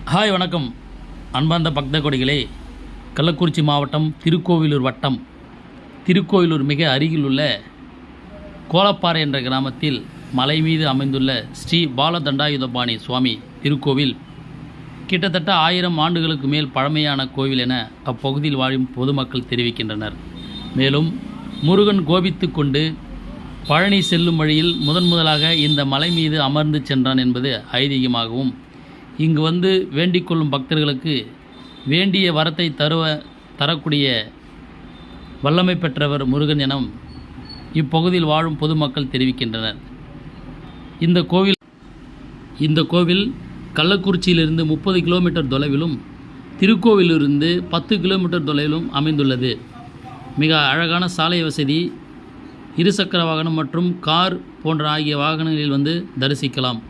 Hi வணக்கம் அன்பார்ந்த பக்த கொடிகளே. கள்ளக்குறிச்சி மாவட்டம் திருக்கோவிலூர் வட்டம் திருக்கோவிலூர் மிக அருகில் உள்ள கோலப்பாறை என்ற கிராமத்தில் மலை மீது அமைந்துள்ள ஸ்ரீ பாலதண்டாயுதபாணி சுவாமி திருக்கோவில் கிட்டத்தட்ட 1000 ஆண்டுகளுக்கு மேல் பழமையான கோவில் என அப்பகுதியில் வாழும் பொதுமக்கள் தெரிவிக்கின்றனர். மேலும் முருகன் கோபித்து கொண்டு பழனி செல்லும் வழியில் முதலாக இந்த மலை மீது அமர்ந்து சென்றான் என்பது ஐதீகமாகவும், இங்கு வந்து வேண்டிக் கொள்ளும் பக்தர்களுக்கு வேண்டிய வரத்தை தரக்கூடிய வல்லமை பெற்றவர் முருகன் என இப்பகுதியில் வாழும் பொதுமக்கள் தெரிவிக்கின்றனர். இந்த கோவில் கள்ளக்குறிச்சியிலிருந்து 30 கிலோமீட்டர் தொலைவிலும் திருக்கோவிலிருந்து 10 கிலோமீட்டர் தொலைவிலும் அமைந்துள்ளது. மிக அழகான சாலை வசதி, இருசக்கர வாகனம் மற்றும் கார் போன்ற ஆகிய வாகனங்களில் வந்து தரிசிக்கலாம்.